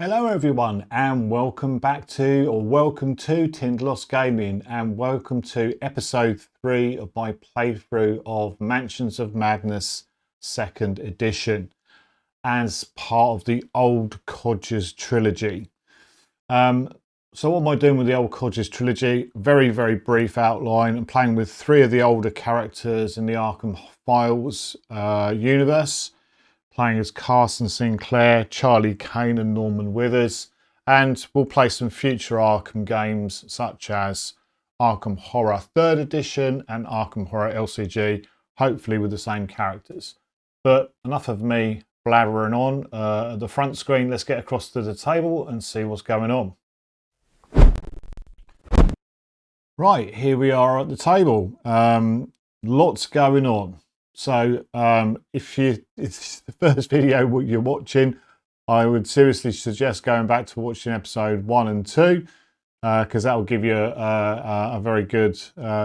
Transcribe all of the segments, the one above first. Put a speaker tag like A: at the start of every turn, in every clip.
A: Hello everyone and welcome to Tinderloss Gaming, and welcome to episode 3 of my playthrough of Mansions of Madness 2nd edition as part of the Old Codgers trilogy. So what am I doing with the Old Codgers trilogy? Very brief outline. I'm playing with 3 of the older characters in the Arkham Files universe. Playing as Carson Sinclair, Charlie Kane and Norman Withers. And we'll play some future Arkham games such as Arkham Horror 3rd edition and Arkham Horror LCG, hopefully with the same characters. But enough of me blabbering on. At the front screen, let's get across to the table and see what's going on. Right, here we are at the table. Lots going on. So if it's the first video you're watching, I would seriously suggest going back to watching episode 1 and 2 because that will give you a very good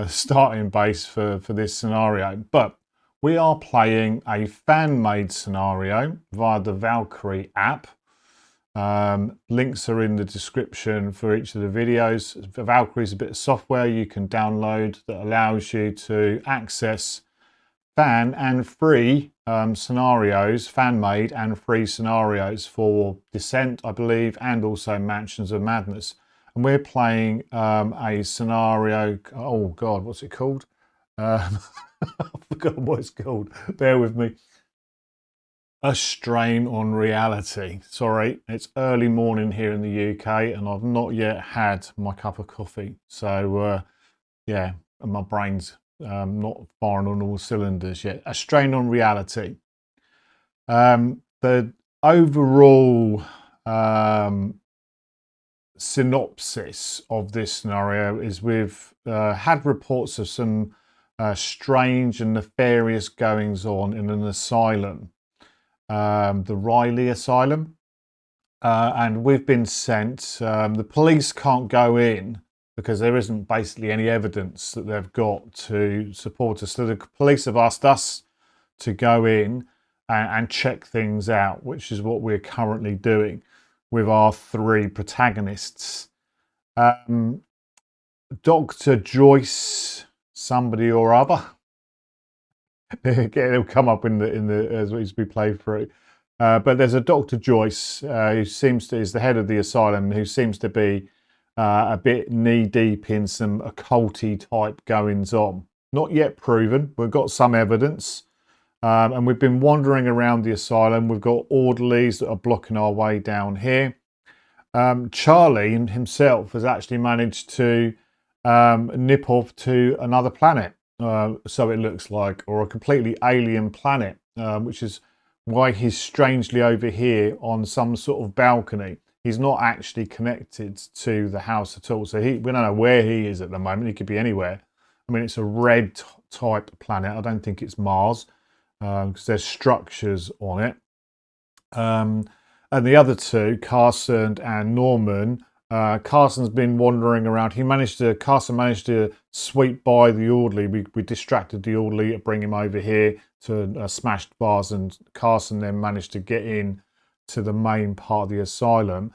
A: starting base for this scenario. But we are playing a fan-made scenario via the Valkyrie app. Links are in the description for each of the videos. Valkyrie is a bit of software you can download that allows you to access fan and free scenarios, fan-made and free scenarios for Descent, I believe, and also Mansions of Madness. And we're playing a scenario, oh God, what's it called? I forgot what it's called, bear with me. A Strain on Reality. Sorry, it's early morning here in the UK and I've not yet had my cup of coffee. So yeah, and my brain's not firing on all cylinders yet. A Strain on Reality. The overall synopsis of this scenario is we've had reports of some strange and nefarious goings on in an asylum, the Riley Asylum, and we've been sent. The police can't go in because there isn't basically any evidence that they've got to support us. So the police have asked us to go in and check things out, which is what we're currently doing with our 3 protagonists. Dr. Joyce, somebody or other. It'll come up in the as we play through. But there's a Dr. Joyce who is the head of the asylum, who seems to be a bit knee-deep in some occulty type goings on. Not yet proven. We've got some evidence. And we've been wandering around the asylum. We've got orderlies that are blocking our way down here. Charlie himself has actually managed to nip off to another planet. So it looks like, or a completely alien planet, which is why he's strangely over here on some sort of balcony. He's not actually connected to the house at all. So we don't know where he is at the moment. He could be anywhere. I mean, it's a red type planet. I don't think it's Mars because there's structures on it. And the other 2, Carson and Norman, Carson's been wandering around. Carson managed to sweep by the orderly. We distracted the orderly to bring him over here to smashed bars, and Carson then managed to get in to the main part of the asylum.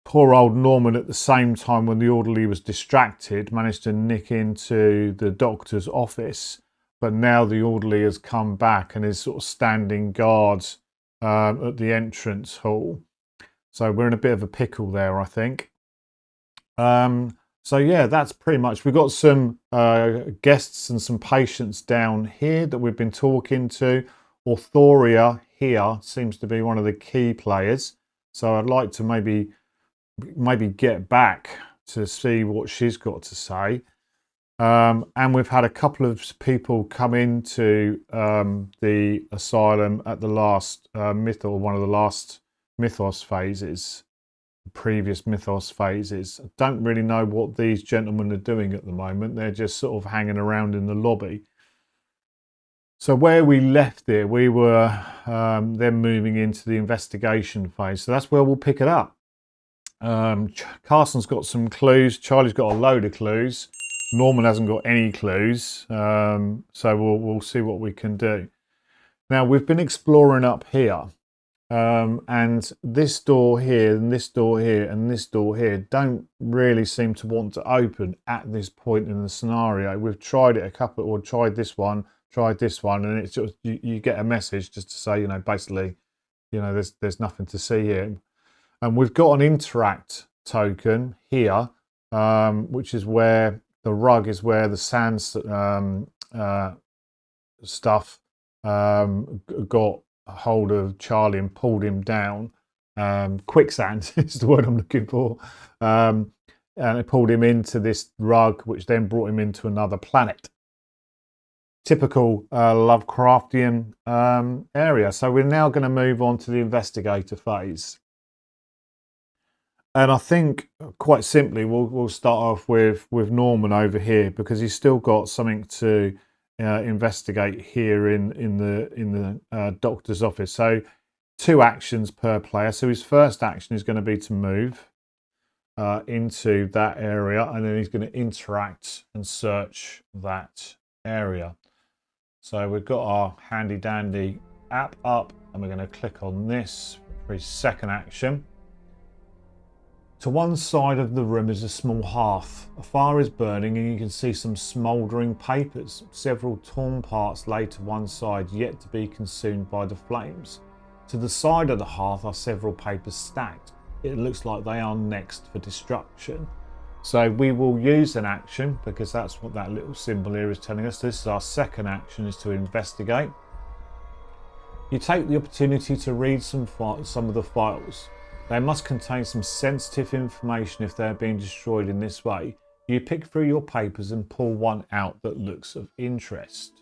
A: Poor old Norman, at the same time when the orderly was distracted, managed to nick into the doctor's office, but now the orderly has come back and is sort of standing guard at the entrance hall. So we're in a bit of a pickle there, I think. So yeah, that's pretty much. We've got some guests and some patients down here that we've been talking to. Authoria here seems to be one of the key players, so I'd like to maybe get back to see what she's got to say. And we've had a couple of people come into the asylum at the last one of the last mythos phases, previous mythos phases. I don't really know what these gentlemen are doing at the moment. They're just sort of hanging around in the lobby. So where we left it, we were then moving into the investigation phase. So that's where we'll pick it up. Carson's got some clues. Charlie's got a load of clues. Norman hasn't got any clues. So we'll see what we can do. Now, we've been exploring up here. And this door here, and this door here, and this door here don't really seem to want to open at this point in the scenario. We've tried it a couple, or tried this one, and it's just you get a message just to say, you know, basically, you know, there's nothing to see here. And we've got an interact token here, which is where the rug is, where the sand stuff got a hold of Charlie and pulled him down. Quicksand is the word I'm looking for. And it pulled him into this rug, which then brought him into another planet. Typical Lovecraftian area. So we're now going to move on to the investigator phase. And I think, quite simply, we'll start off with Norman over here, because he's still got something to investigate here in the doctor's office. So 2 actions per player. So his first action is going to be to move into that area, and then he's going to interact and search that area. So we've got our handy dandy app up, and we're going to click on this for his second action. To one side of the room is a small hearth. A fire is burning, and you can see some smouldering papers. Several torn parts lay to one side, yet to be consumed by the flames. To the side of the hearth are several papers stacked. It looks like they are next for destruction. So we will use an action, because that's what that little symbol here is telling us. This is our second action, is to investigate. You take the opportunity to read some of the files. They must contain some sensitive information if they're being destroyed in this way. You pick through your papers and pull one out that looks of interest.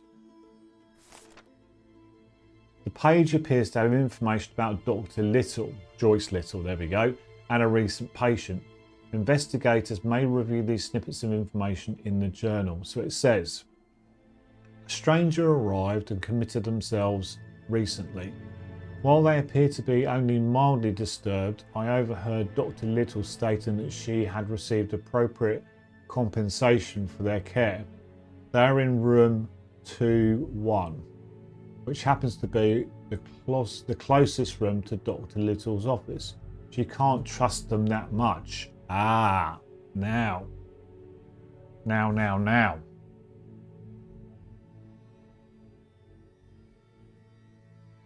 A: The page appears to have information about Dr. Little, Joyce Little, there we go, and a recent patient. Investigators may review these snippets of information in the journal. So it says, a stranger arrived and committed themselves recently. While they appear to be only mildly disturbed, I overheard Dr. Little stating that she had received appropriate compensation for their care. They are in room 2-1, which happens to be the closest room to Dr. Little's office. She can't trust them that much. Now.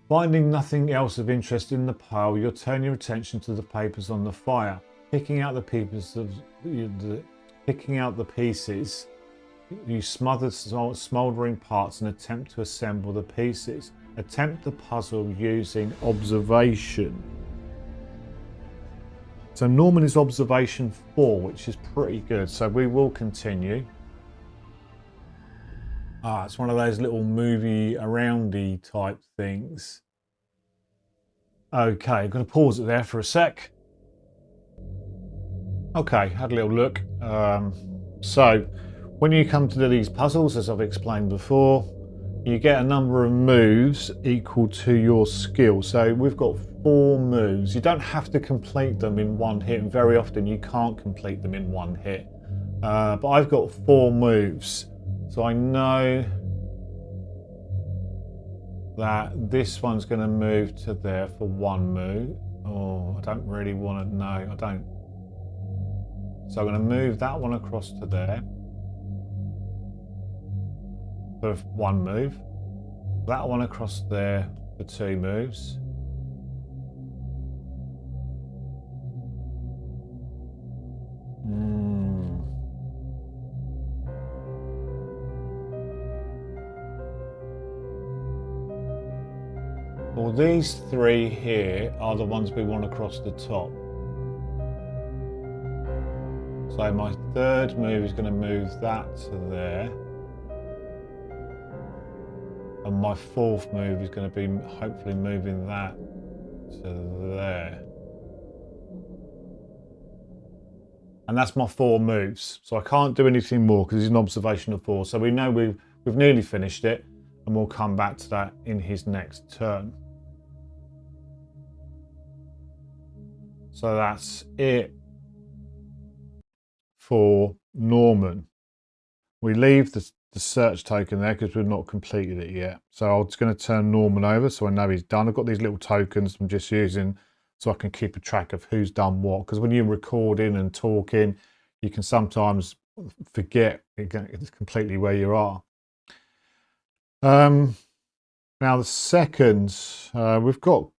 A: Finding nothing else of interest in the pile, you'll turn your attention to the papers on the fire. Picking out the pieces, you smother smouldering parts and attempt to assemble the pieces. Attempt the puzzle using observation. So Norman is observation 4, which is pretty good. So we will continue. It's one of those little movie aroundy type things. Okay, I'm going to pause it there for a sec. Okay, had a little look. So when you come to do these puzzles, as I've explained before, you get a number of moves equal to your skill. So we've got 4 moves. You don't have to complete them in one hit, and very often you can't complete them in one hit. But I've got 4 moves. So I know that this one's going to move to there for 1 move. Oh, I don't really want to know. I don't. So I'm going to move that one across to there for 1 move. That one across there for 2 moves. Well, these 3 here are the ones we want across the top. So my 3rd move is going to move that to there. And my 4th move is going to be hopefully moving that to there. And that's my 4 moves. So I can't do anything more because he's an observation of 4. So we know we've nearly finished it, and we'll come back to that in his next turn. So that's it for Norman. We leave the search token there because we've not completed it yet. So I'm just going to turn Norman over so I know he's done. I've got these little tokens I'm just using so I can keep a track of who's done what. Because when you're recording and talking, you can sometimes forget completely where you are. Now the second, we've got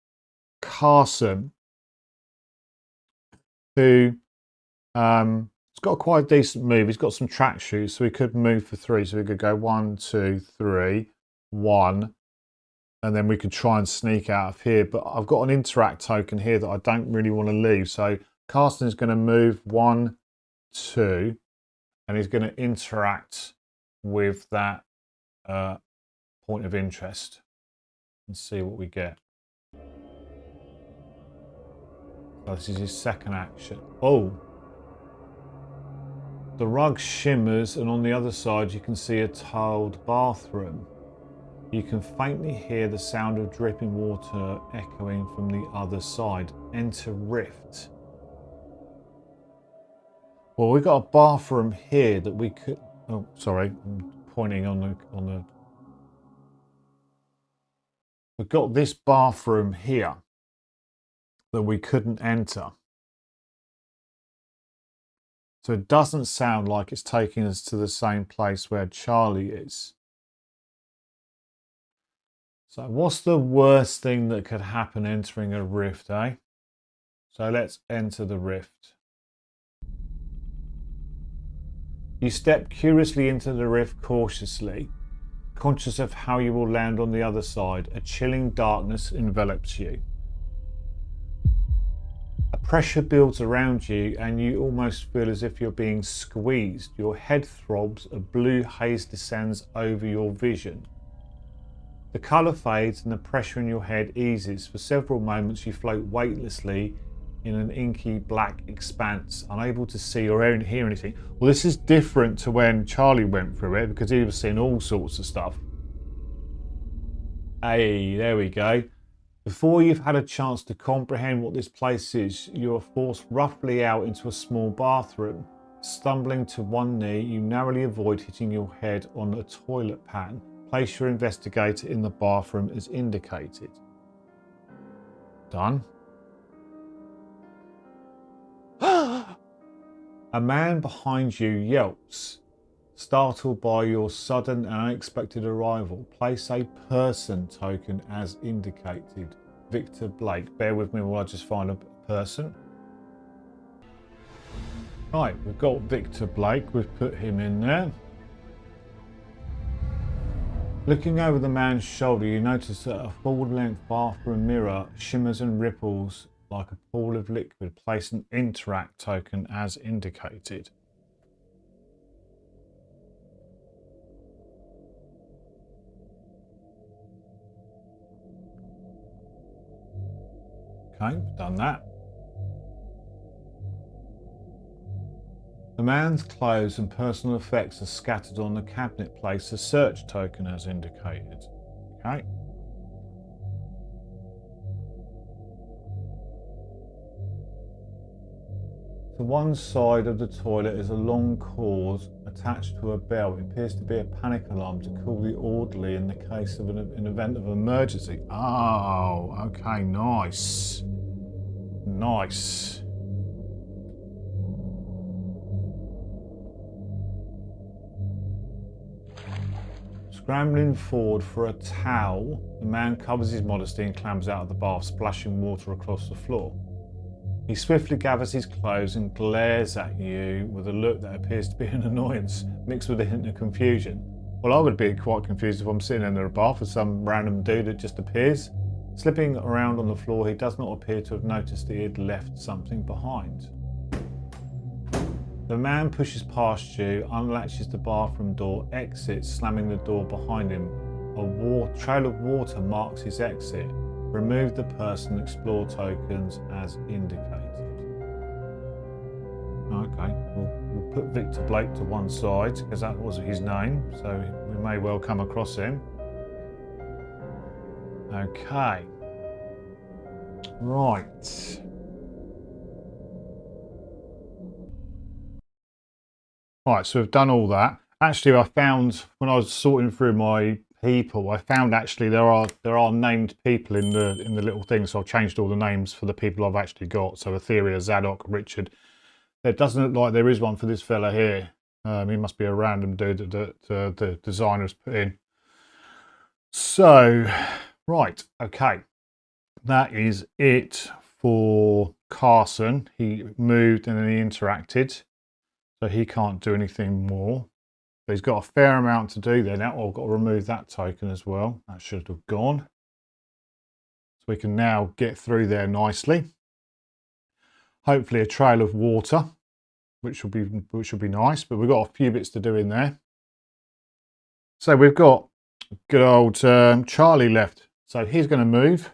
A: Carson, who he's got quite a decent move. He's got some track shoes, so he could move for 3. So we could go 1, 2, 3, 1, and then we could try and sneak out of here. But I've got an interact token here that I don't really want to leave. So Carson is going to move 1, 2, and he's going to interact with that point of interest and see what we get. So this is his second action. Oh. The rug shimmers, and on the other side you can see a tiled bathroom. You can faintly hear the sound of dripping water echoing from the other side. Enter rift. Well, we've got a bathroom here that we could... Oh, sorry, I'm pointing on the... We've got this bathroom here that we couldn't enter. So it doesn't sound like it's taking us to the same place where Charlie is. So what's the worst thing that could happen entering a rift, eh? So let's enter the rift. You step curiously into the rift cautiously, conscious of how you will land on the other side. A chilling darkness envelops you. A pressure builds around you and you almost feel as if you're being squeezed. Your head throbs, a blue haze descends over your vision. The colour fades and the pressure in your head eases. For several moments you float weightlessly in an inky black expanse, unable to see or hear anything. Well, this is different to when Charlie went through it because he was seeing all sorts of stuff. Hey, there we go. Before you've had a chance to comprehend what this place is, you are forced roughly out into a small bathroom. Stumbling to one knee, you narrowly avoid hitting your head on a toilet pan. Place your investigator in the bathroom as indicated. Done. A man behind you yelps, startled by your sudden and unexpected arrival. Place a person token as indicated. Victor Blake. Bear with me while I just find a person. Right, we've got Victor Blake. We've put him in there. Looking over the man's shoulder, you notice that a full-length bathroom mirror shimmers and ripples like a pool of liquid. Place an interact token as indicated. Okay, done that. The man's clothes and personal effects are scattered on the cabinet. Place a search token as indicated. Okay. To one side of the toilet is a long cord attached to a bell. It appears to be a panic alarm to call the orderly in the case of an event of emergency. Oh, okay, nice. Nice. Scrambling forward for a towel, the man covers his modesty and clambers out of the bath, splashing water across the floor. He swiftly gathers his clothes and glares at you with a look that appears to be an annoyance, mixed with a hint of confusion. Well, I would be quite confused if I'm sitting in the bath with some random dude that just appears. Slipping around on the floor, he does not appear to have noticed that he had left something behind. The man pushes past you, unlatches the bathroom door, exits, slamming the door behind him. A trail of water marks his exit. Remove the person explore tokens as indicated. Okay, we'll put Victor Blake to one side because that was his name, so we may well come across him. Okay. Right. Right, so we've done all that. Actually, I found when I was sorting through my people, I found actually there are named people in the little thing. So I've changed all the names for the people I've actually got. So Etheria, Zadok, Richard. It doesn't look like there is one for this fella here. He must be a random dude that the designers put in. So, right, okay. That is it for Carson. He moved and then he interacted. So he can't do anything more. But he's got a fair amount to do there now. I've got to remove that token as well. That should have gone. So we can now get through there nicely. Hopefully a trail of water, which will be nice. But we've got a few bits to do in there. So we've got good old Charlie left. So he's going to move.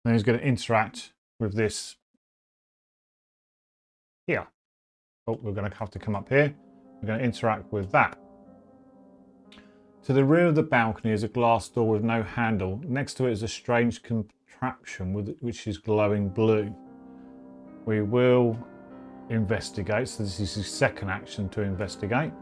A: Then he's going to interact with this here. Oh, we're going to have to come up here. We're going to interact with that. To the rear of the balcony is a glass door with no handle. Next to it is a strange contraption which is glowing blue. We will investigate. So this is his second action to investigate.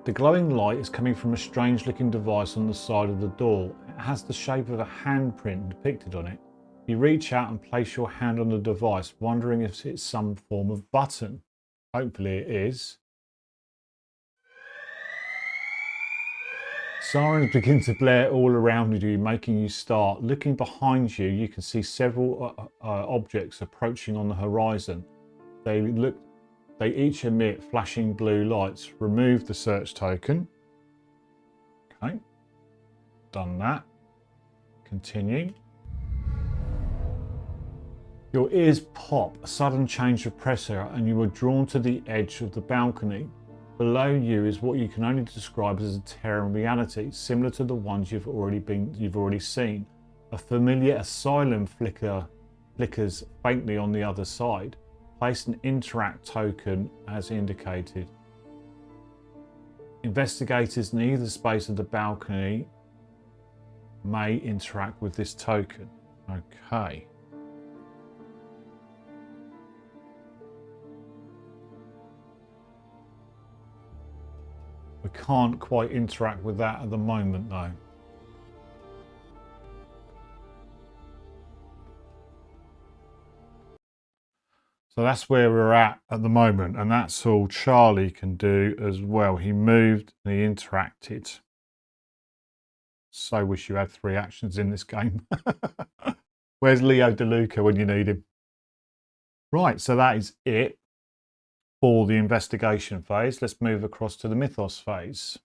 A: The glowing light is coming from a strange looking device on the side of the door. It has the shape of a handprint depicted on it. You reach out and place your hand on the device, wondering if it's some form of button. Hopefully it is. Sirens begin to blare all around you, making you start. Looking behind you, you can see several objects approaching on the horizon. They each emit flashing blue lights. Remove the search token. Okay, done that. Continue. Your ears pop, a sudden change of pressure, and you are drawn to the edge of the balcony. Below you is what you can only describe as a tear in reality, similar to the ones you've already seen. A familiar asylum flickers faintly on the other side. Place an interact token as indicated. Investigators in either space of the balcony may interact with this token. Okay. We can't quite interact with that at the moment though. So that's where we're at the moment, and that's all Charlie can do as well. He moved and he interacted. So wish you had 3 actions in this game. Where's Leo DeLuca when you need him? Right, so that is it for the investigation phase. Let's move across to the mythos phase.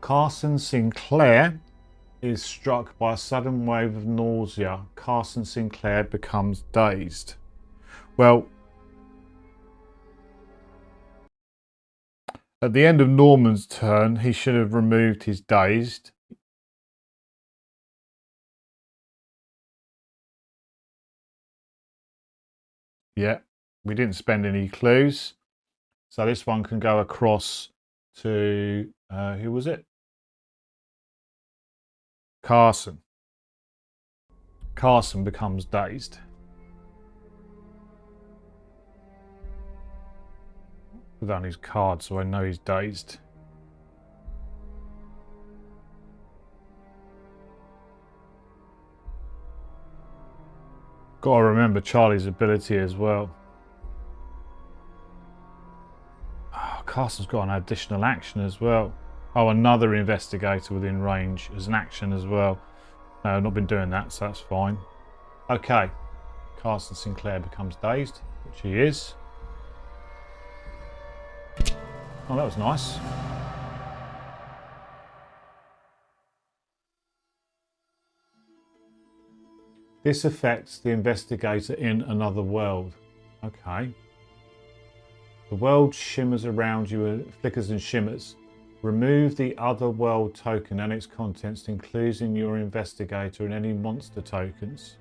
A: Carson Sinclair is struck by a sudden wave of nausea. Carson Sinclair becomes dazed. Well, at the end of Norman's turn, he should have removed his dazed. Yeah, we didn't spend any clues. So this one can go across to, who was it? Carson. Carson becomes dazed. Put on his card so I know he's dazed. Got to remember Charlie's ability as well. Oh, Carson's got an additional action as well. Oh, another investigator within range as an action as well. No, I've not been doing that, so that's fine. Okay, Carson Sinclair becomes dazed, which he is. Oh, that was nice. This affects the investigator in another world. Okay. The world shimmers around you, flickers and shimmers. Remove the other world token and its contents, including your investigator and any monster tokens.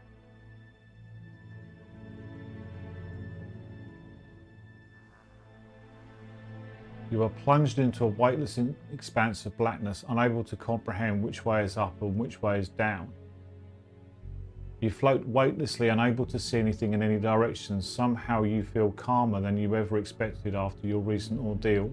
A: You are plunged into a weightless expanse of blackness, unable to comprehend which way is up and which way is down. You float weightlessly, unable to see anything in any direction. Somehow you feel calmer than you ever expected after your recent ordeal.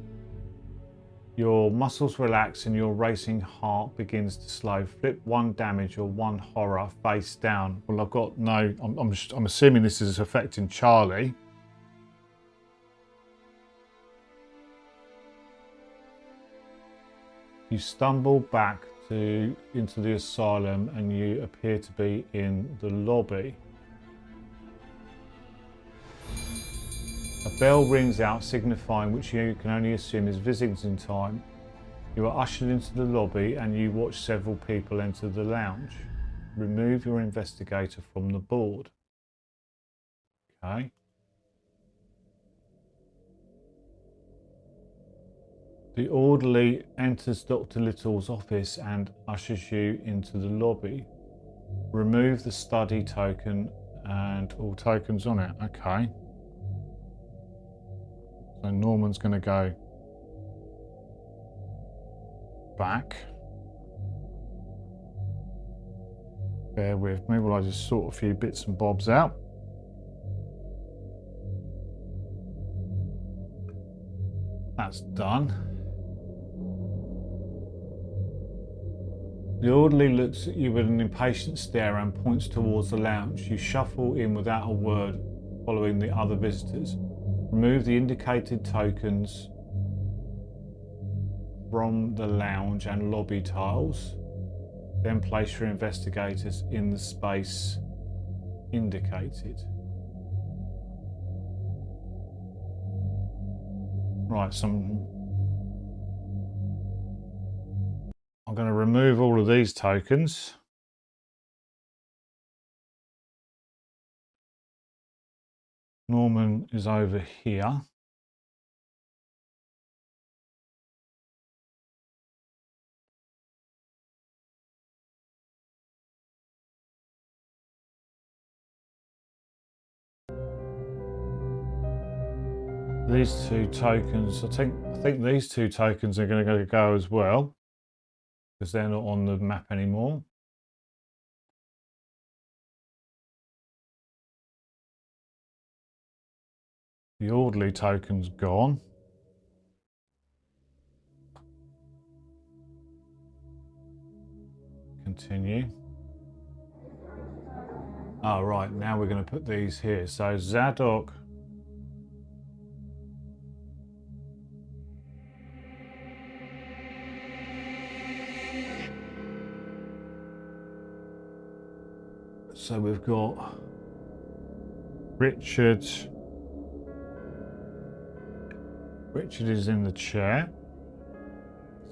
A: Your muscles relax and your racing heart begins to slow. Flip 1 damage or 1 horror face down. Well, I've got no... I'm assuming this is affecting Charlie. You stumble back into the asylum and you appear to be in the lobby. A bell rings out, signifying which you can only assume is visiting time. You are ushered into the lobby and you watch several people enter the lounge. Remove your investigator from the board. Okay. The orderly enters Dr. Little's office and ushers you into the lobby. Remove the study token and all tokens on it. Okay. So Norman's going to go back. Bear with me while I just sort a few bits and bobs out. That's done. The orderly looks at you with an impatient stare and points towards the lounge. You shuffle in without a word, following the other visitors. Remove the indicated tokens from the lounge and lobby tiles. Then place your investigators in the space indicated. Right, I'm going to remove all of these tokens. Norman is over here. These 2 tokens, I think these 2 tokens are going to go as well, because they're not on the map anymore. The orderly token's gone. Continue. Oh, right, now we're going to put these here. So Zadok. So we've got Richard. Richard is in the chair.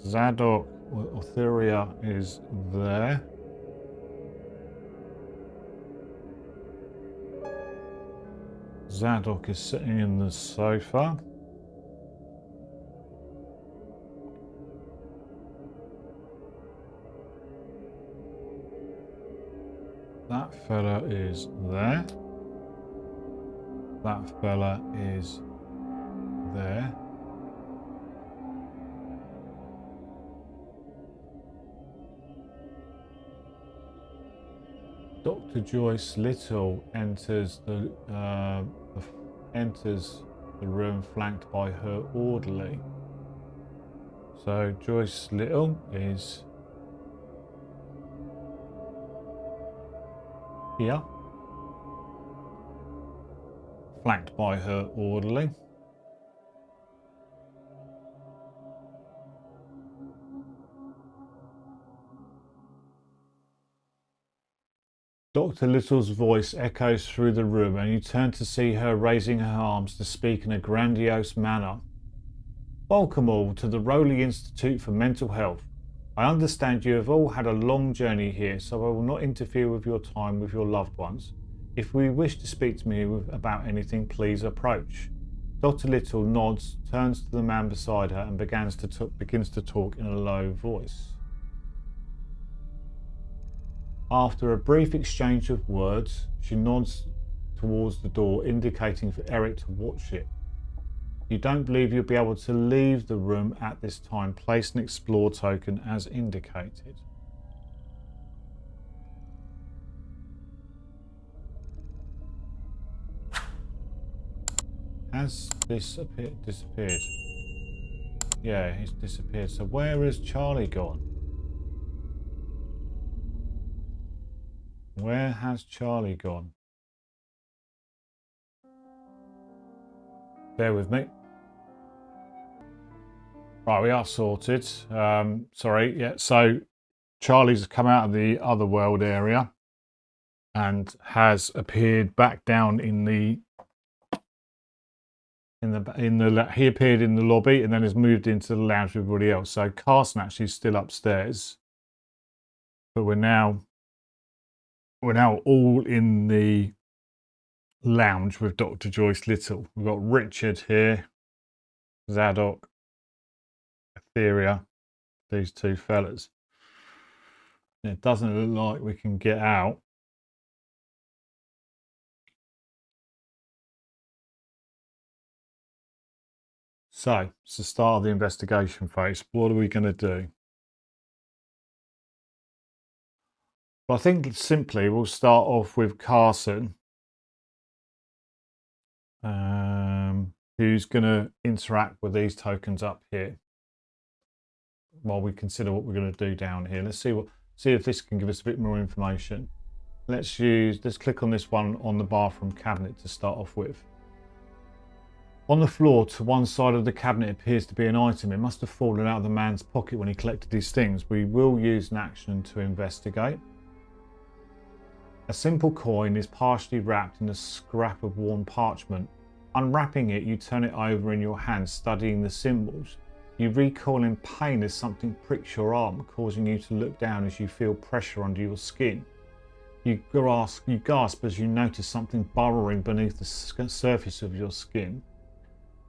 A: Zadok or Otheria is there. Zadok is sitting in the sofa. That fella is there. That fella is there. Dr. Joyce Little enters the room flanked by her orderly. So Joyce Little is here, flanked by her orderly. Dr. Little's voice echoes through the room and you turn to see her raising her arms to speak in a grandiose manner. Welcome all to the Rowley Institute for Mental Health. I understand you have all had a long journey here, so I will not interfere with your time with your loved ones. If you wish to speak to me about anything, please approach. Dr. Little nods, turns to the man beside her and begins to talk in a low voice. After a brief exchange of words, she nods towards the door, indicating for Eric to watch it. You don't believe you'll be able to leave the room at this time. Place an explore token as indicated. Has this disappeared? Yeah, he's disappeared. So where has Charlie gone? Where has Charlie gone? Bear with me. Right, we are sorted. Sorry, yeah. So Charlie's come out of the other world area and has appeared back down in the he appeared in the lobby and then has moved into the lounge with everybody else. So Carson actually is still upstairs, but we're now all in the lounge with Dr. Joyce Little. We've got Richard here, Zadok, Etheria, these two fellas. It doesn't look like we can get out. So it's the start of the investigation phase. What are we going to do? Well, I think simply we'll start off with Carson, who's going to interact with these tokens up here while we consider what we're going to do down here. Let's see if this can give us a bit more information. Let's click on this one on the bathroom cabinet to start off with. On the floor to one side of the cabinet appears to be an item. It must have fallen out of the man's pocket when he collected his things. We will use an action to investigate. A simple coin is partially wrapped in a scrap of worn parchment. Unwrapping it, you turn it over in your hand, studying the symbols. You recoil in pain as something pricks your arm, causing you to look down as you feel pressure under your skin. You gasp as you notice something burrowing beneath the surface of your skin,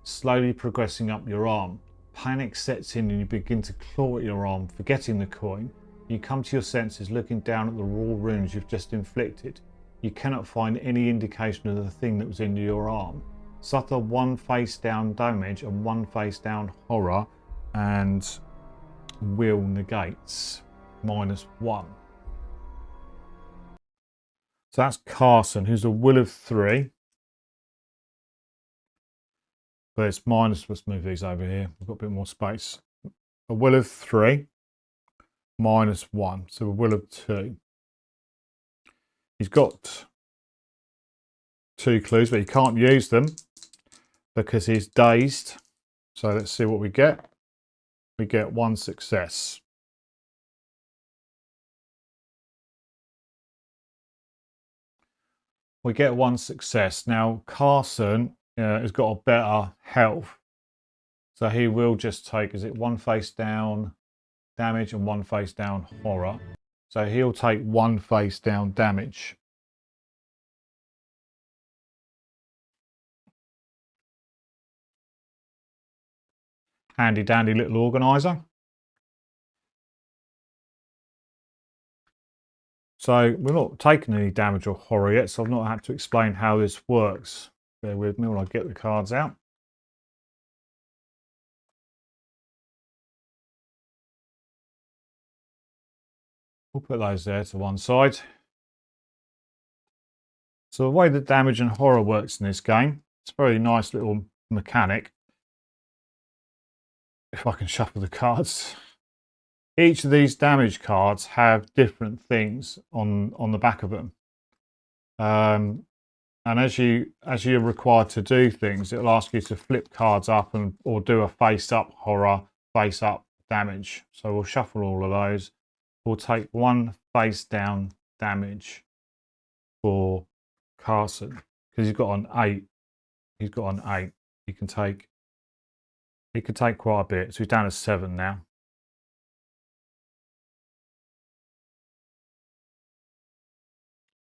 A: slowly progressing up your arm. Panic sets in and you begin to claw at your arm, forgetting the coin. You come to your senses, looking down at the raw wounds you've just inflicted. You cannot find any indication of the thing that was in your arm. Suffer one face down damage and one face down horror, and will negates -1. So that's Carson, who's a will of 3. But it's minus, let's move these over here. We've got a bit more space. A will of 3, -1. So a will of 2. He's got 2 clues, but he can't use them because he's dazed. So let's see what we get. We get 1 success. We get 1 success. Now Carson has got a better health, so he will just take, is it 1 face down damage and 1 face down horror? So he'll take 1 face down damage. Handy dandy little organizer. So we're not taking any damage or horror yet, so I've not had to explain how this works. Bear with me while I get the cards out. We'll put those there to one side. So the way that damage and horror works in this game, it's a very nice little mechanic. If I can shuffle the cards. Each of these damage cards have different things on the back of them. And as you're required to do things, it'll ask you to flip cards up or do a face up horror, face up damage. So we'll shuffle all of those. We'll take 1 face down damage for Carson because he's got an 8. He's got an 8. He can take quite a bit. So he's down to 7 now.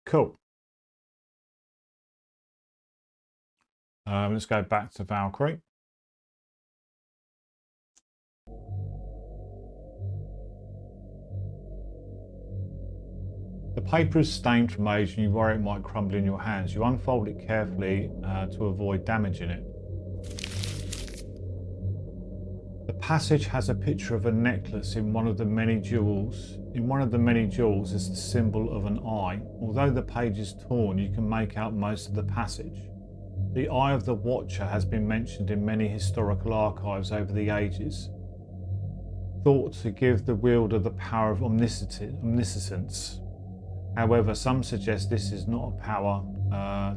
A: Cool. Let's go back to Valkyrie. The paper is stained from age and you worry it might crumble in your hands. You unfold it carefully to avoid damaging it. The passage has a picture of a necklace in one of the many jewels. In one of the many jewels is the symbol of an eye. Although the page is torn, you can make out most of the passage. The Eye of the Watcher has been mentioned in many historical archives over the ages, thought to give the wielder the power of omniscience. However, some suggest this is not a power,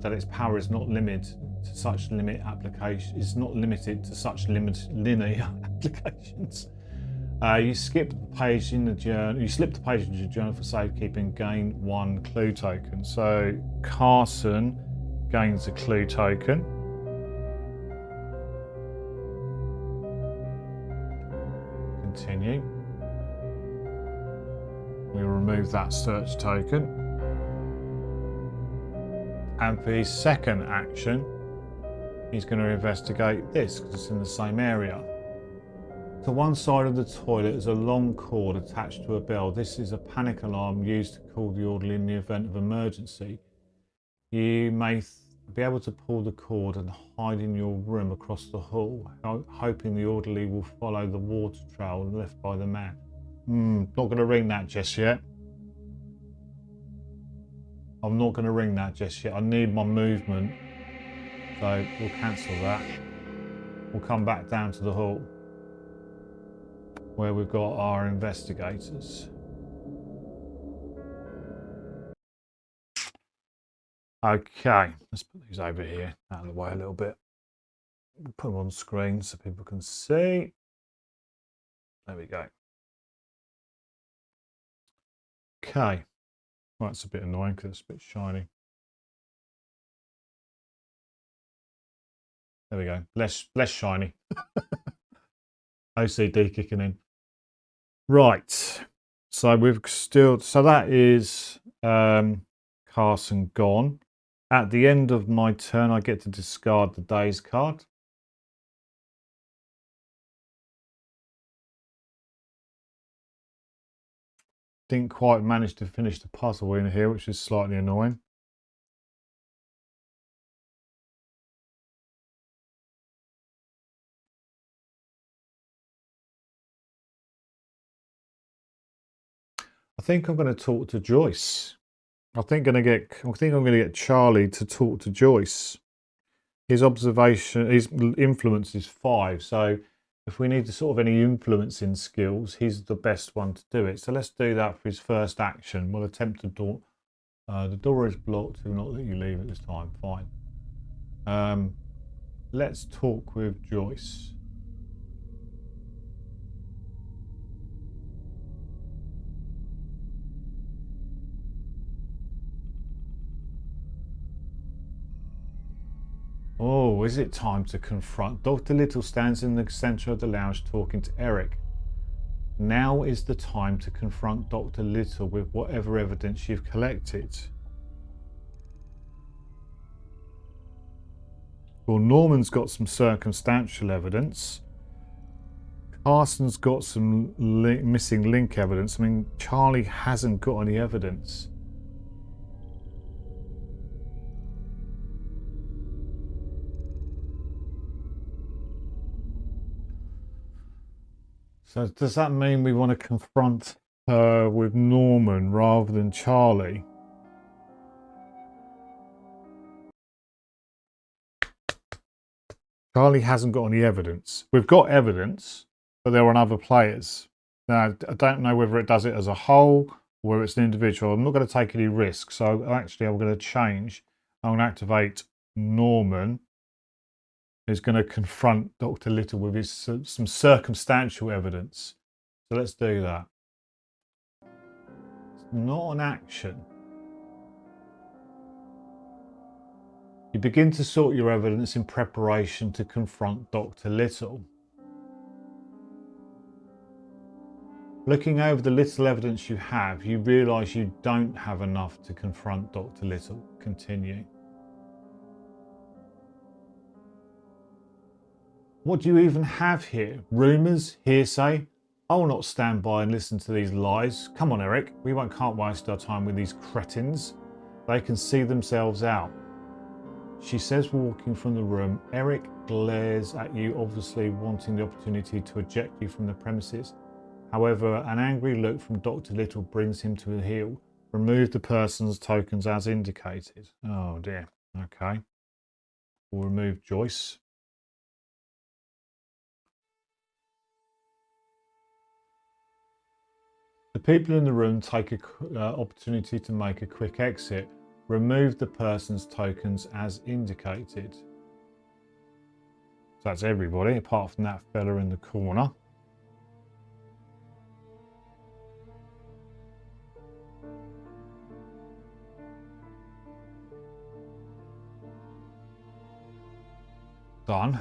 A: that its power is not limited to such linear applications. You skip the page in the journal. You slip the page into your journal for safekeeping. Gain 1 clue token. So Carson gains a clue token. Continue. We remove that search token. And for his second action, he's going to investigate this because it's in the same area. To one side of the toilet is a long cord attached to a bell. This is a panic alarm used to call the orderly in the event of emergency. You may be able to pull the cord and hide in your room across the hall, hoping the orderly will follow the water trail left by the man. Not going to ring that just yet. I'm not going to ring that just yet. I need my movement. So we'll cancel that. We'll come back down to the hall where we've got our investigators. Okay, let's put these over here, out of the way a little bit. We'll put them on screen so people can see. There we go. Okay. Well, that's a bit annoying because it's a bit shiny. There we go. Less shiny. OCD kicking in. Right. So that is Carson gone. At the end of my turn, I get to discard the days card. Didn't quite manage to finish the puzzle in here, which is slightly annoying. I think I'm going to talk to Joyce. I think I'm going to get Charlie to talk to Joyce. His influence is 5. So if we need to sort of any influencing skills, he's the best one to do it. So let's do that for his first action. We'll attempt the door. The door is blocked. He will not let you leave at this time. Fine. Let's talk with Joyce. Oh, is it time to confront? Dr. Little stands in the centre of the lounge talking to Eric. Now is the time to confront Dr. Little with whatever evidence you've collected. Well, Norman's got some circumstantial evidence. Carson's got some missing link evidence. I mean, Charlie hasn't got any evidence. So does that mean we want to confront her with Norman rather than Charlie? Charlie hasn't got any evidence. We've got evidence, but there are other players. Now, I don't know whether it does it as a whole or whether it's an individual. I'm not going to take any risks. So actually, I'm going to change. I'm going to activate Norman, who's going to confront Dr. Little with some circumstantial evidence. So let's do that. It's not an action. You begin to sort your evidence in preparation to confront Dr. Little. Looking over the little evidence you have, you realise you don't have enough to confront Dr. Little. Continue. What do you even have here? Rumours? Hearsay? I will not stand by and listen to these lies. Come on, Eric. Can't waste our time with these cretins. They can see themselves out. She says, walking from the room. Eric glares at you, obviously wanting the opportunity to eject you from the premises. However, an angry look from Dr. Little brings him to a heel. Remove the person's tokens as indicated. Oh dear. Okay. We'll remove Joyce. The people in the room take an opportunity to make a quick exit. Remove the person's tokens as indicated. So that's everybody apart from that fella in the corner. Done.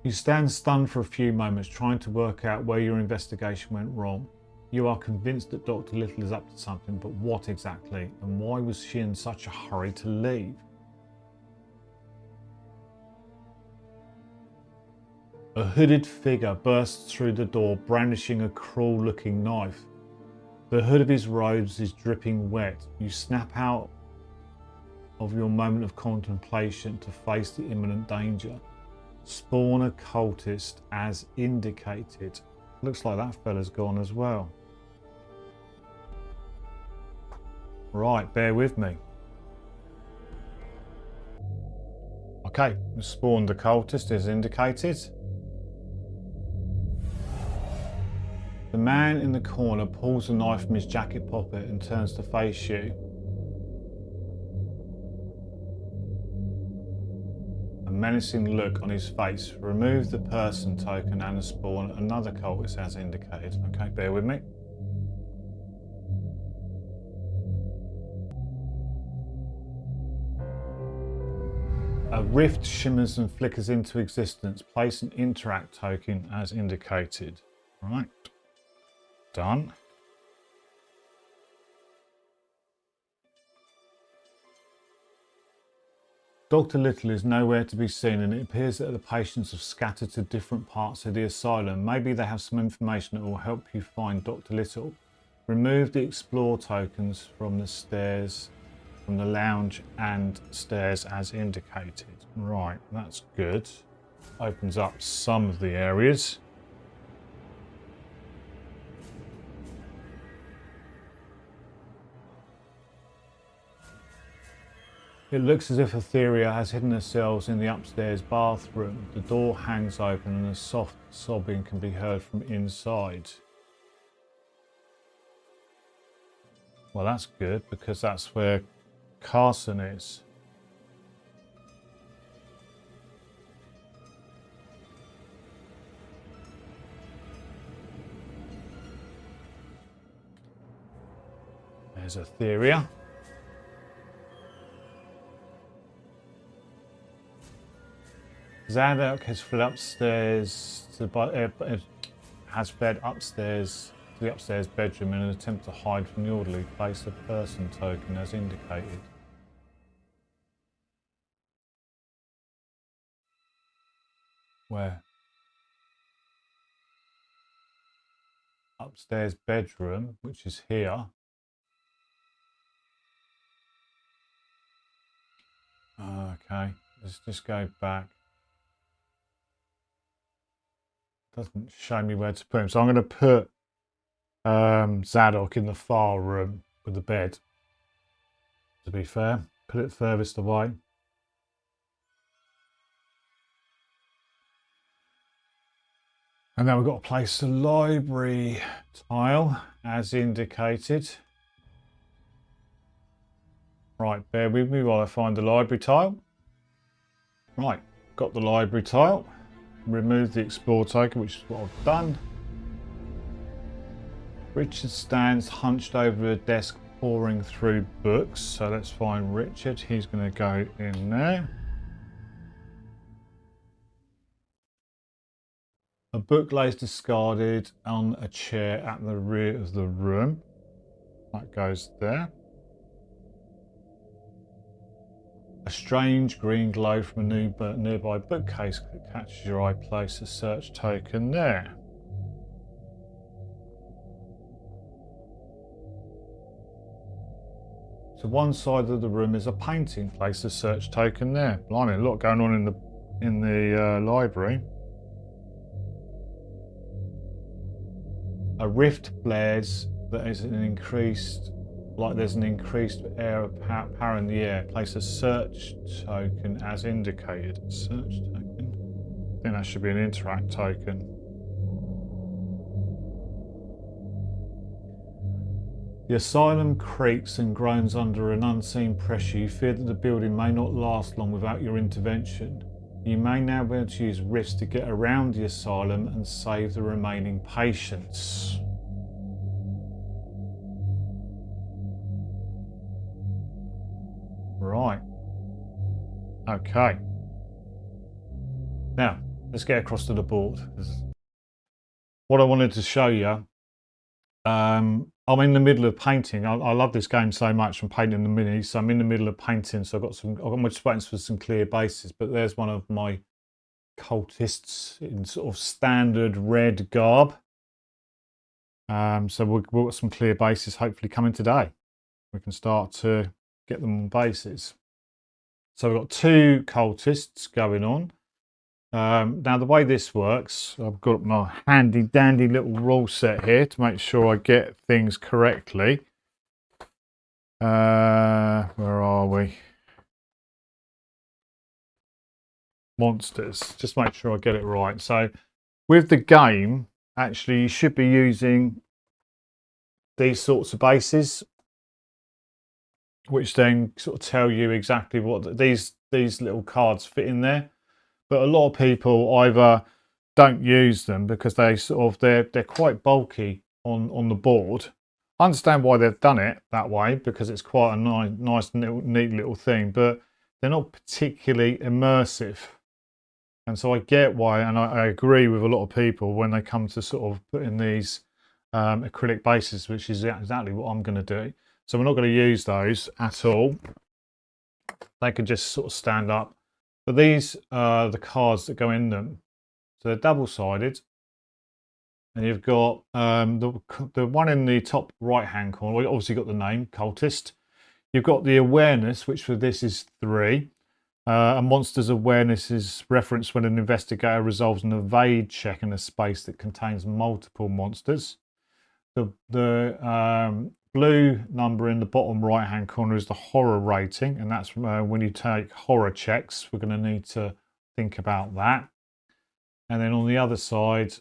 A: You stand stunned for a few moments, trying to work out where your investigation went wrong. You are convinced that Dr. Little is up to something, but what exactly? And why was she in such a hurry to leave? A hooded figure bursts through the door, brandishing a cruel-looking knife. The hood of his robes is dripping wet. You snap out of your moment of contemplation to face the imminent danger. Spawn a cultist as indicated. Looks like that fella's gone as well. Right, bear with me. Okay, we spawned the cultist as indicated. The man in the corner pulls a knife from his jacket pocket and turns to face you. A menacing look on his face. Remove the person token and spawn another cultist as indicated. Okay, bear with me. A rift shimmers and flickers into existence. Place an interact token as indicated. Right. Done. Dr. Little is nowhere to be seen, and it appears that the patients have scattered to different parts of the asylum. Maybe they have some information that will help you find Dr. Little. Remove the explore tokens from the stairs, from the lounge and stairs as indicated. Right, that's good. Opens up some of the areas. It looks as if Etheria has hidden herself in the upstairs bathroom. The door hangs open and a soft sobbing can be heard from inside. Well, that's good because that's where Carson is. There's Etheria. Zadok has fled upstairs has fled upstairs to the upstairs bedroom in an attempt to hide from the orderly. Place a person token as indicated. Where? Upstairs bedroom, which is here. Okay, let's just go back. Doesn't show me where to put him, so I'm going to put Zadok in the far room with the bed. To be fair, put it furthest away. And then we've got to place the library tile as indicated. Right, bear with me while I find the library tile. Right, got the library tile. Remove the explore token, which is what I've done. Richard stands hunched over a desk pouring through books. So let's find Richard. He's going to go in there. A book lays discarded on a chair at the rear of the room. That goes there. A strange green glow from a nearby bookcase that catches your eye. Place a search token there. To one side of the room is a painting. Place a search token there. Blimey, a lot going on in the library. A rift flares that is an increased like there's an increased air of power in the air. Place a search token as indicated. Search token? I think that should be an interact token. The asylum creaks and groans under an unseen pressure. You fear that the building may not last long without your intervention. You may now be able to use rifts to get around the asylum and save the remaining patients. Right. Okay. Now, let's get across to the board. What I wanted to show you, I'm in the middle of painting. I love this game so much. I'm painting the minis, so I'm in the middle of painting. So I've got my waiting for some clear bases. But there's one of my cultists in sort of standard red garb. So we've got some clear bases hopefully coming today. We can start to get them on bases. So we've got 2 cultists going on. Now the way this works, I've got my handy dandy little rule set here to make sure I get things correctly. Where are we? Monsters. Just make sure I get it right. So with the game, actually you should be using these sorts of bases, which then sort of tell you exactly what these little cards fit in there. But a lot of people either don't use them because they're quite bulky on the board. I understand why they've done it that way because it's quite a nice neat little thing, but they're not particularly immersive. And so I get why, and I agree with a lot of people when they come to sort of put in these acrylic bases, which is exactly what I'm going to do. So we're not going to use those at all. They can just sort of stand up. But these are the cards that go in them. So they're double-sided. And you've got the one in the top right-hand corner. Well, you obviously got the name, Cultist. You've got the awareness, which for this is 3. A monster's awareness is referenced when an investigator resolves an evade check in a space that contains multiple monsters. The blue number in the bottom right hand corner is the horror rating, and that's when you take horror checks. We're going to need to think about that. And then on the other side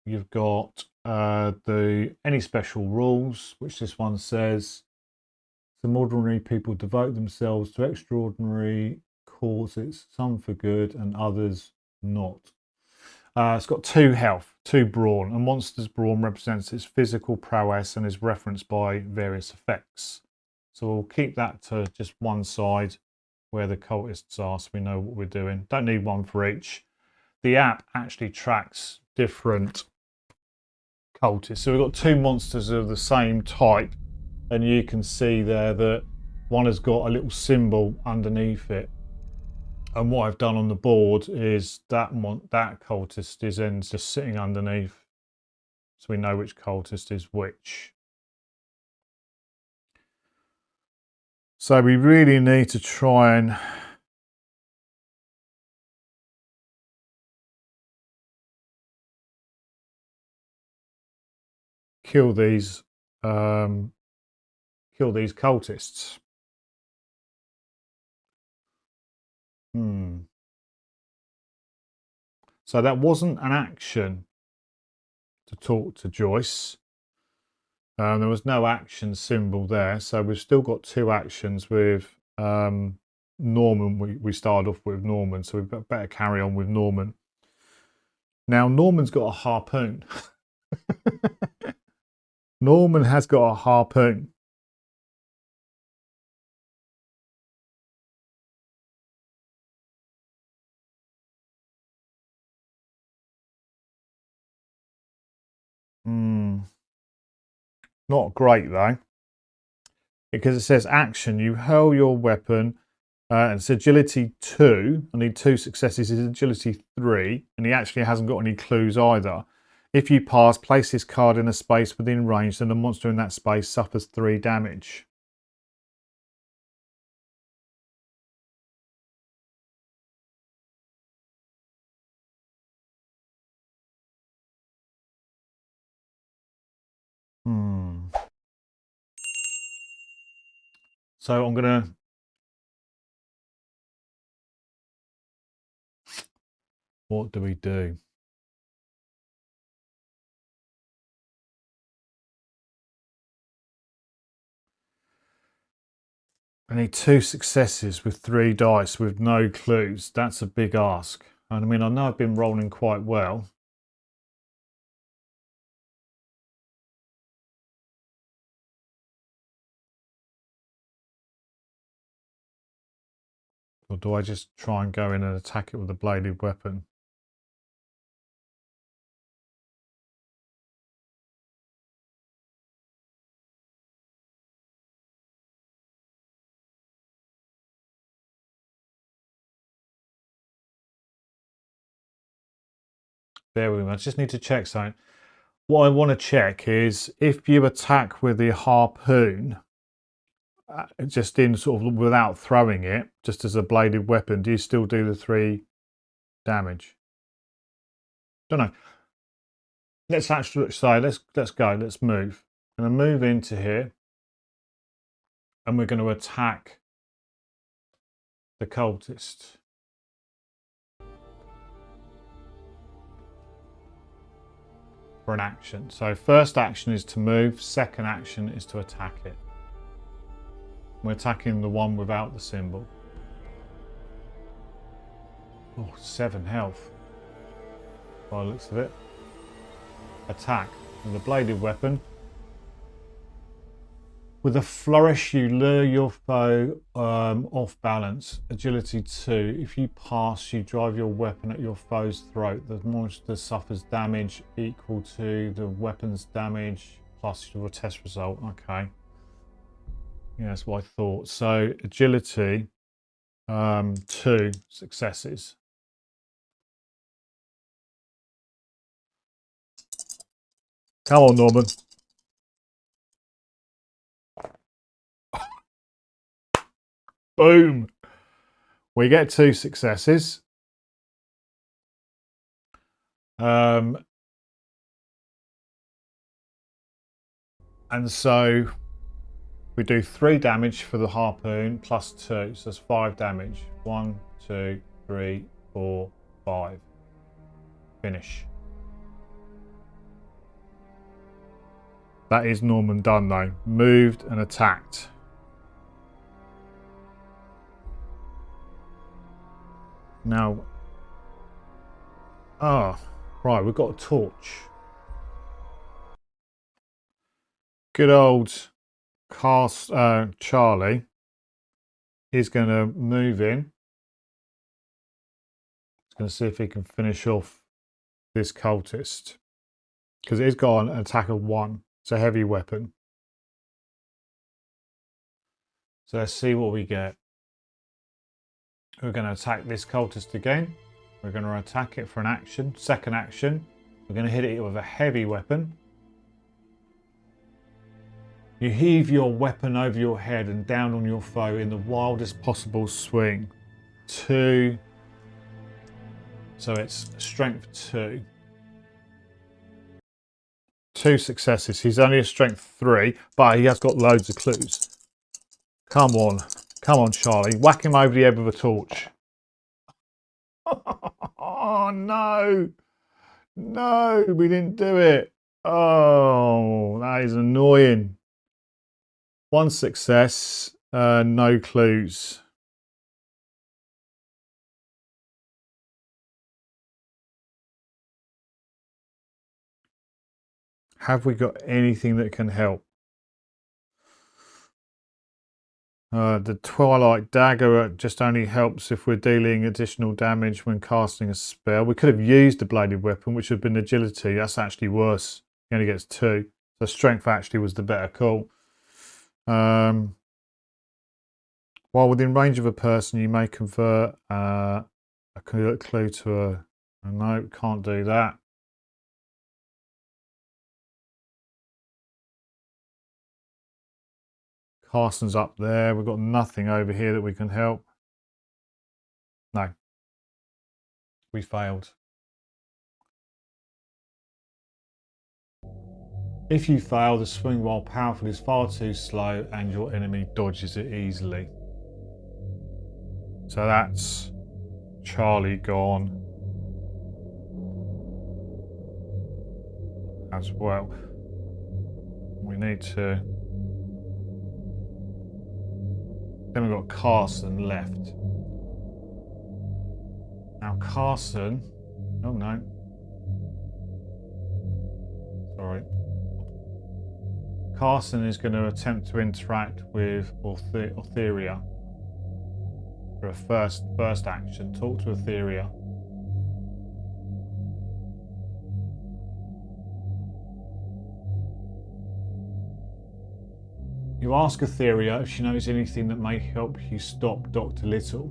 A: you've got any special rules, which this one says some ordinary people devote themselves to extraordinary causes, some for good and others not. It's got 2 health, 2 brawn. A monster's brawn represents its physical prowess and is referenced by various effects. So we'll keep that to just one side where the cultists are so we know what we're doing. Don't need one for each. The app actually tracks different cultists. So we've got 2 monsters of the same type, and you can see there that one has got a little symbol underneath it. And what I've done on the board is that cultist is then just sitting underneath, so we know which cultist is which. So we really need to try and kill these cultists. So that wasn't an action to talk to Joyce. There was no action symbol there, so we've still got 2 actions with Norman. We started off with Norman, so we better carry on with Norman. Now Norman's got a harpoon. Norman has got a harpoon. Not great though, because it says action. You hurl your weapon, and it's agility 2. I need 2 successes. It's agility 3, and he actually hasn't got any clues either. If you pass, place this card in a space within range, then the monster in that space suffers 3 damage. So I'm going to... What do we do? I need 2 successes with 3 dice with no clues. That's a big ask. And I mean, I know I've been rolling quite well. Or do I just try and go in and attack it with a bladed weapon? Bear with me, I just need to check something. What I want to check is if you attack with the harpoon, just in sort of without throwing it, just as a bladed weapon, do you still do the 3 damage? Don't know. Let's actually say let's go. Let's move. I'm going to move into here, and we're going to attack the cultist. For an action. So first action is to move. Second action is to attack it. We're attacking the one without the symbol. Oh, 7 health. By the looks of it. Attack with a bladed weapon. With a flourish, you lure your foe off balance. Agility 2. If you pass, you drive your weapon at your foe's throat. The monster suffers damage equal to the weapon's damage plus your test result. Okay. Yeah, that's what I thought. So agility, 2 successes. Come on, Norman. Boom. We get 2 successes. And so we do 3 damage for the harpoon plus 2, so that's 5 damage. 1, 2, 3, 4, 5. Finish. That is Norman done though. Moved and attacked. Now, right, we've got a torch. Good old Charlie is going to move in. He's going to see if he can finish off this cultist. Because it's got an attack of 1. It's a heavy weapon. So let's see what we get. We're going to attack this cultist again. We're going to attack it for an action. Second action, we're going to hit it with a heavy weapon. You heave your weapon over your head and down on your foe in the wildest possible swing. 2. So it's strength 2. 2 successes. He's only a strength 3, but he has got loads of clues. Come on. Come on, Charlie. Whack him over the head with a torch. Oh, no. No, we didn't do it. Oh, that is annoying. 1 success, no clues. Have we got anything that can help? The Twilight Dagger just only helps if we're dealing additional damage when casting a spell. We could have used the bladed weapon, which would have been agility. That's actually worse. He only gets 2. So strength actually was the better call. While within range of a person, you may convert a clue to a... No, can't do that. Carson's up there. We've got nothing over here that we can help. No. We failed. If you fail, the swing, while powerful, is far too slow and your enemy dodges it easily. So that's Charlie gone as well. We need to... Then we've got Carson left. Now Carson... Oh no. Sorry. Carson is going to attempt to interact with Etheria for a first action. Talk to Etheria. You ask Etheria if she knows anything that may help you stop Dr. Little.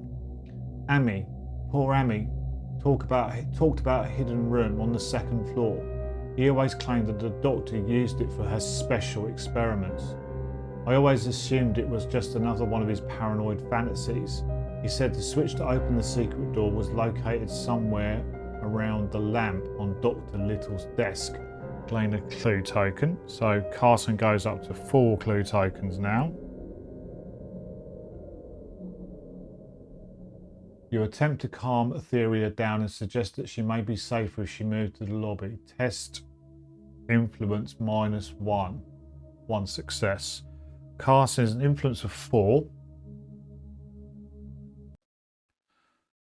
A: Amy, poor Amy, talked about a hidden room on the second floor. He always claimed that the doctor used it for her special experiments. I always assumed it was just another one of his paranoid fantasies. He said the switch to open the secret door was located somewhere around the lamp on Dr. Little's desk. Gain a clue token. So Carson goes up to 4 clue tokens now. You attempt to calm Etheria down and suggest that she may be safer if she moves to the lobby. Test influence -1. 1 success. Carson is an influence of 4.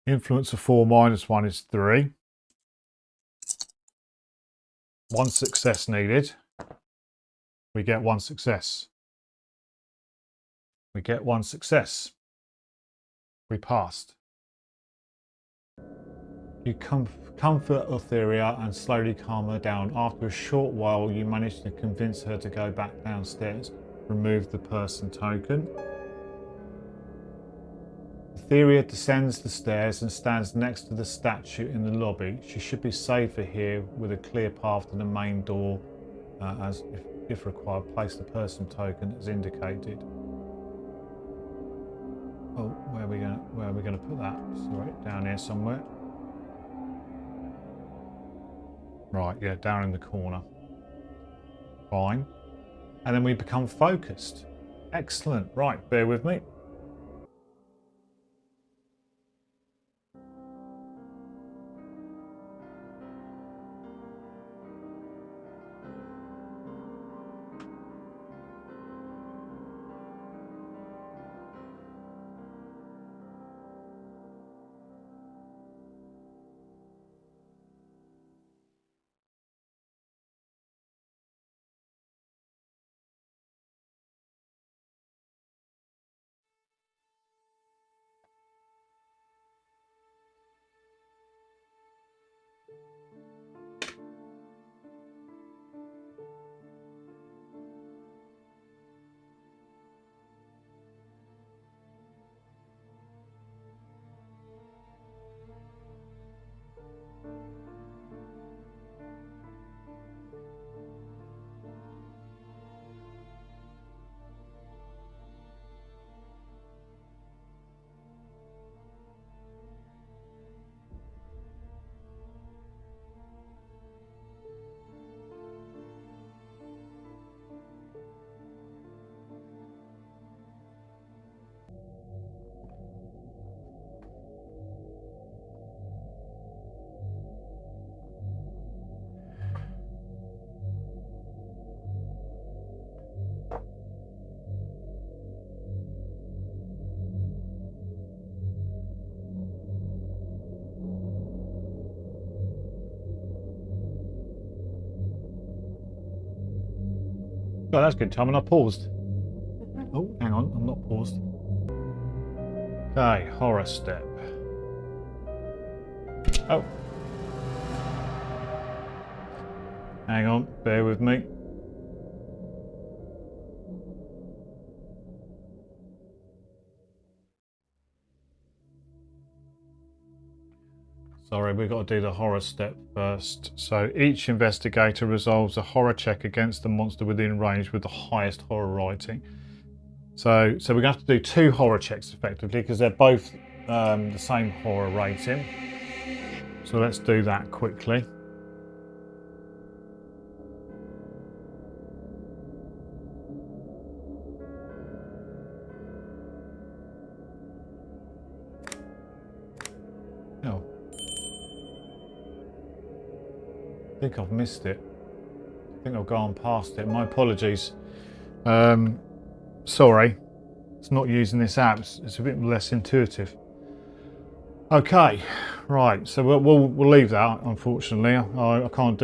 A: Influence of 4 -1 is 3. 1 success needed. We get 1 success. We get 1 success. We passed. You comfort Etheria and slowly calm her down. After a short while, you manage to convince her to go back downstairs. Remove the person token. Etheria descends the stairs and stands next to the statue in the lobby. She should be safer here with a clear path to the main door. As if required, place the person token as indicated. Oh, where are we gonna put that? Sorry, down here somewhere. Right, yeah, down in the corner. Fine. And then we become focused. Excellent. Right, bear with me. Oh, that's good, Tom, and I paused. Oh, hang on, I'm not paused. Okay, horror step. Oh. Hang on, bear with me. Sorry, we've got to do the horror step first. So each investigator resolves a horror check against the monster within range with the highest horror rating. So we're going to have to do 2 horror checks effectively because they're both the same horror rating. So let's do that quickly. think I've missed it. I think I've gone past it. My apologies. Sorry, it's not using this app. It's a bit less intuitive. Okay, right. So we'll leave that. Unfortunately, I can't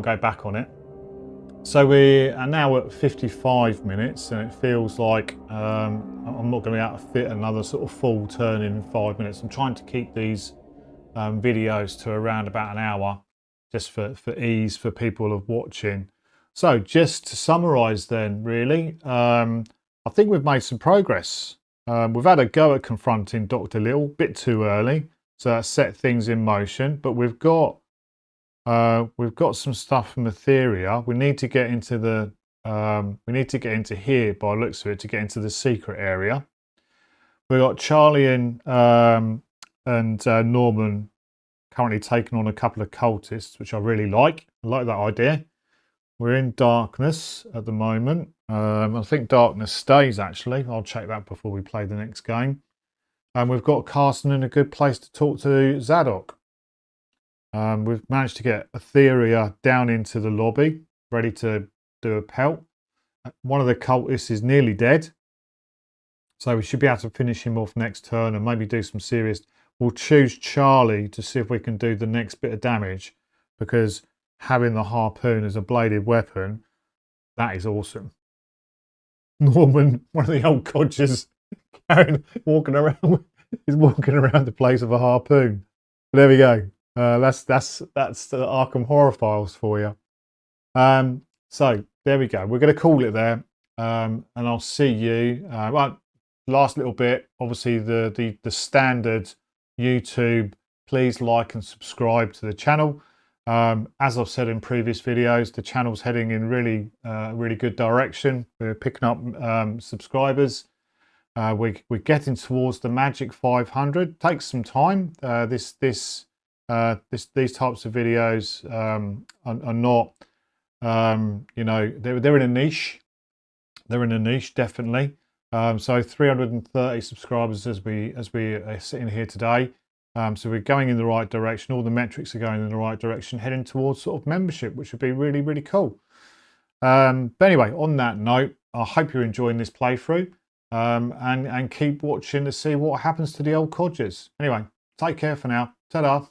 A: go back on it. So we are now at 55 minutes, and it feels like I'm not going to be able to fit another sort of full turn in 5 minutes. I'm trying to keep these videos to around about an hour, just for ease for people of watching. So just to summarise then, really, I think we've made some progress. We've had a go at confronting Dr. Little, a bit too early, so that set things in motion. But we've got some stuff from Etheria. We need to get into the here by the looks of it to get into the secret area. We've got Charlie and Norman currently taking on a couple of cultists, which I really like. I like that idea. We're in darkness at the moment. I think darkness stays, actually. I'll check that before we play the next game. And we've got Carson in a good place to talk to Zadok. We've managed to get Etheria down into the lobby, ready to do a pelt. One of the cultists is nearly dead, so we should be able to finish him off next turn and maybe do some serious... We'll choose Charlie to see if we can do the next bit of damage, because having the harpoon as a bladed weapon, that is awesome. Norman, one of the old codgers, walking around the place with a harpoon. But there we go. That's the Arkham Horror Files for you. So there we go. We're going to call it there, and I'll see you. Well, last little bit. Obviously, the standard YouTube. Please like and subscribe to the channel. As I've said in previous videos, the channel's heading in really good direction. We're picking up subscribers. We're getting towards the magic 500. Takes some time. These types of videos are not, you know, they're in a niche. They're in a niche, definitely. So 330 subscribers as we are sitting here today. So we're going in the right direction. All the metrics are going in the right direction, heading towards sort of membership, which would be really cool. But anyway, on that note, I hope you're enjoying this playthrough, and keep watching to see what happens to the old codgers. Anyway, take care for now. Ta-da.